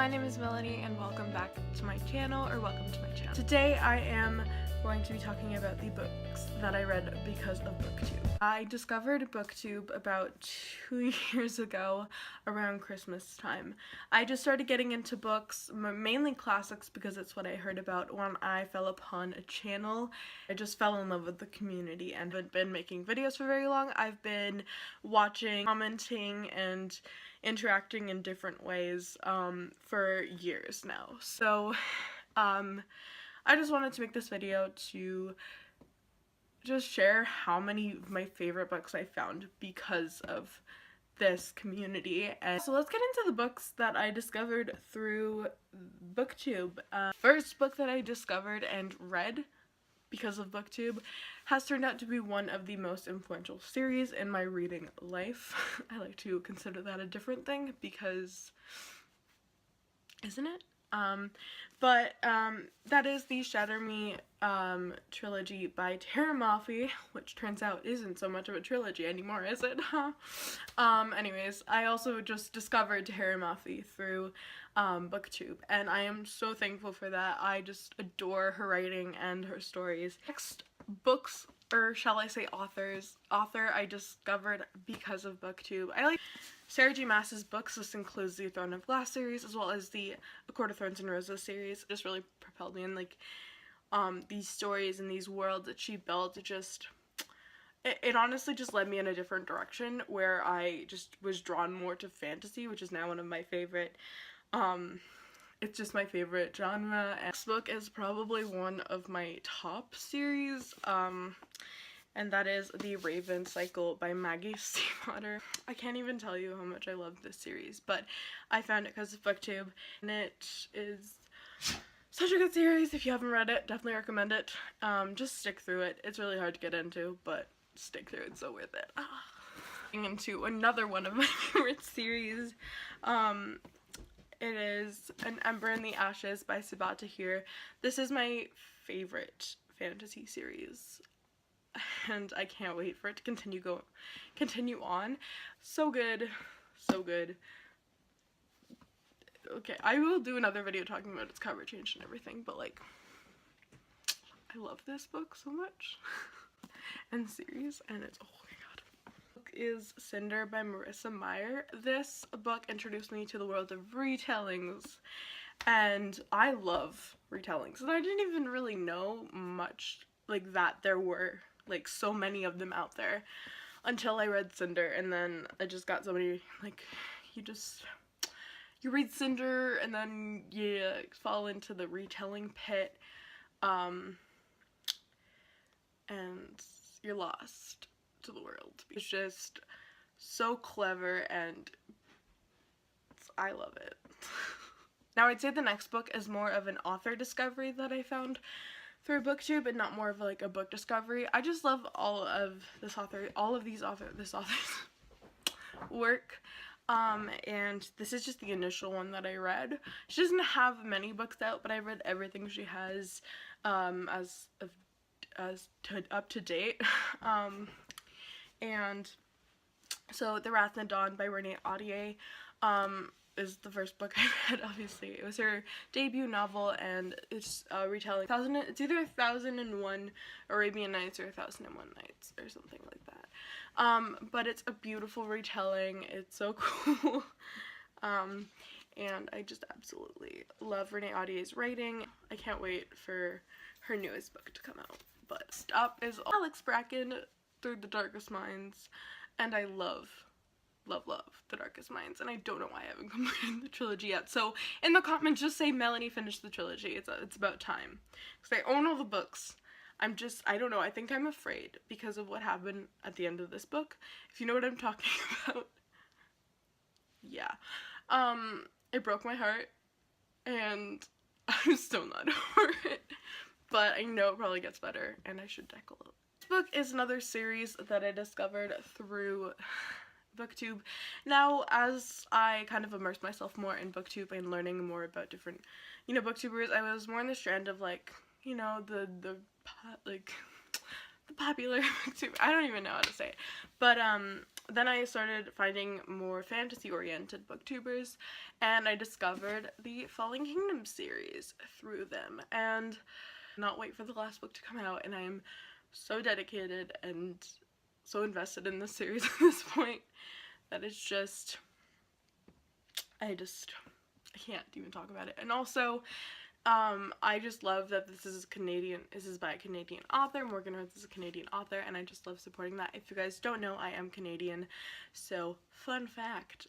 my name is Melanie and welcome back to my channel, or welcome to my channel. Today I am going to be talking about the books that I read because of Booktube. I discovered Booktube about 2 years ago around Christmas time. I just started getting into books, mainly classics, because it's what I heard about when I fell upon a channel. I just fell in love with the community and haven't been making videos for very long. I've been watching, commenting, and interacting in different ways for years now. So I just wanted to make this video to just share how many of my favorite books I found because of this community. And so let's get into the books that I discovered through Booktube. First book that I discovered and read because of Booktube has turned out to be one of the most influential series in my reading life. I like to consider that a different thing because, isn't it? That is the Shatter Me trilogy by Tara Maffei, which turns out isn't so much of a trilogy anymore, is it? Anyways, I also just discovered Tara Maffei through Booktube, and I am so thankful for that. I just adore her writing and her stories. Next books, or shall I say author I discovered because of Booktube. I like Sarah J. Maas's books. This includes the Throne of Glass series as well as the A Court of Thorns and Roses series. It just really propelled me in, like, these stories and these worlds that she built. It honestly just led me in a different direction where I just was drawn more to fantasy, which is now one of my favorite, it's just my favorite genre. And this book is probably one of my top series, and that is The Raven Cycle by Maggie Stiefvater. I can't even tell you how much I love this series, but I found it because of Booktube, and it is such a good series. If you haven't read it, definitely recommend it. Just stick through it. It's really hard to get into, but stick through it. It's so worth it. Into another one of my favorite series. It is An Ember in the Ashes by Sabaa Tahir. This is my favorite fantasy series, and I can't wait for it to continue on. So good, so good. Okay, I will do another video talking about its cover change and everything, but like, I love this book so much and series, and it's, oh my god. Book is Cinder by Marissa Meyer. This book introduced me to the world of retellings, and I love retellings, and I didn't even really know much like that there were like so many of them out there until I read Cinder, and then I just got so many, like, you read Cinder and then you fall into the retelling pit, and you're lost to the world. It's just so clever, and I love it. Now I'd say the next book is more of an author discovery that I found through Booktube, and not more of like a book discovery. I just love all of this author's work. And this is just the initial one that I read. She doesn't have many books out, but I read everything she has up to date. And so The Wrath and Dawn by Renee Ahdieh is the first book I read. Obviously it was her debut novel, and it's retelling it's either 1001 Arabian Nights or 1001 Nights or something like that. But it's a beautiful retelling. It's so cool. And I just absolutely love Renee Ahdieh's writing. I can't wait for her newest book to come out. But next up is Alex Bracken, Through the Darkest Minds, and I love The Darkest Minds, and I don't know why I haven't completed the trilogy yet. So in the comments, just say Melanie finished the trilogy. It's about time, because I own all the books. I don't know, I think I'm afraid because of what happened at the end of this book, if you know what I'm talking about. Yeah. It broke my heart, and I'm still not over it, but I know it probably gets better, and I should tackle it. This book is another series that I discovered through Booktube. Now, as I kind of immersed myself more in Booktube and learning more about different, Booktubers, I was more in the strand of, like, the the popular booktube. I don't even know how to say it. But then I started finding more fantasy-oriented booktubers, and I discovered the Fallen Kingdom series through them, and not wait for the last book to come out, and I am so dedicated and so invested in this series at this point that it's just, I can't even talk about it. And also, I just love that this is by a Canadian author. Morgan Rhodes is a Canadian author, and I just love supporting that. If you guys don't know, I am Canadian, so fun fact.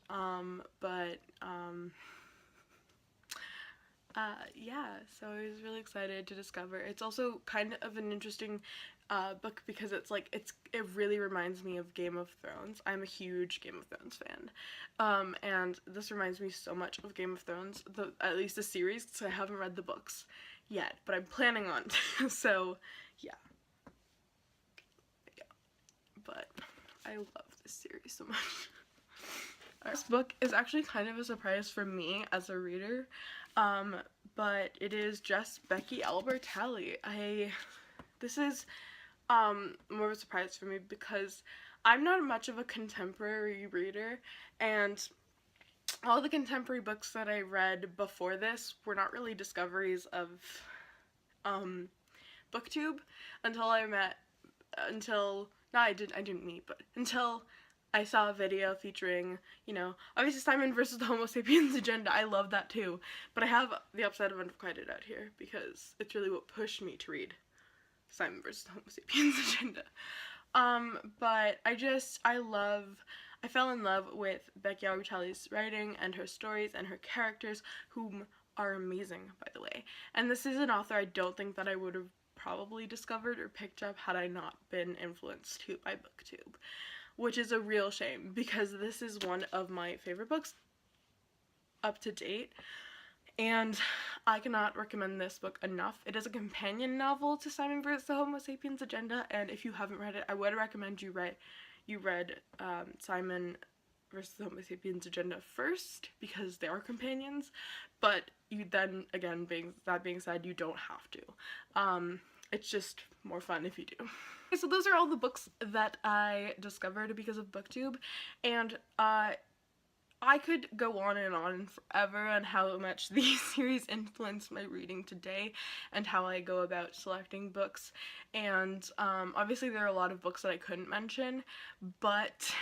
Yeah, so I was really excited to discover. It's also kind of an interesting book because it really reminds me of Game of Thrones. I'm a huge Game of Thrones fan, and this reminds me so much of Game of Thrones, at least the series, so I haven't read the books yet, but I'm planning on to, so yeah, but I love this series so much. This book is actually kind of a surprise for me as a reader, but it is just Becky Albertalli. This is more of a surprise for me because I'm not much of a contemporary reader, and all the contemporary books that I read before this were not really discoveries of Booktube until I saw a video featuring, you know, obviously Simon versus the Homo sapiens agenda. I love that too, but I have the Upside of Unrequited out here because it's really what pushed me to read Simon versus the Homo sapiens agenda. But I fell in love with Becky Albertalli's writing and her stories and her characters, whom are amazing, by the way. And this is an author I don't think that I would have probably discovered or picked up had I not been influenced too by Booktube, which is a real shame because this is one of my favorite books up to date, and I cannot recommend this book enough. It is a companion novel to Simon vs. the Homo sapiens agenda, and if you haven't read it, I would recommend you read Simon vs. the Homo sapiens agenda first because they are companions, but you then, again, being said, you don't have to. It's just more fun if you do. Okay, so those are all the books that I discovered because of Booktube, and I could go on and on forever on how much these series influenced my reading today and how I go about selecting books, and obviously there are a lot of books that I couldn't mention, but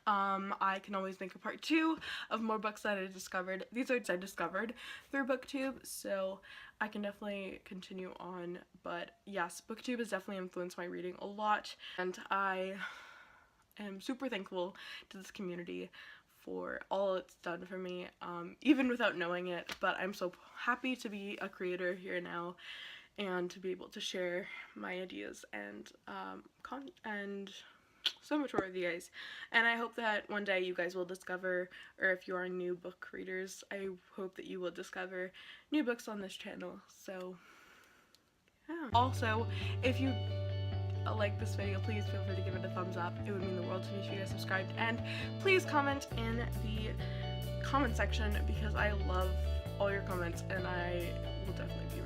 I can always make a part 2 of more books that I discovered. These are I discovered through Booktube, so I can definitely continue on, but yes, Booktube has definitely influenced my reading a lot, and I am super thankful to this community for all it's done for me, even without knowing it, but I'm so happy to be a creator here now and to be able to share my ideas and so much more with you guys. And I hope that one day you guys will discover, or if you are new book readers, I hope that you will discover new books on this channel. So yeah. Also, if you like this video, please feel free to give it a thumbs up. It would mean the world to me if you guys subscribed, and please comment in the comment section because I love all your comments and I will definitely be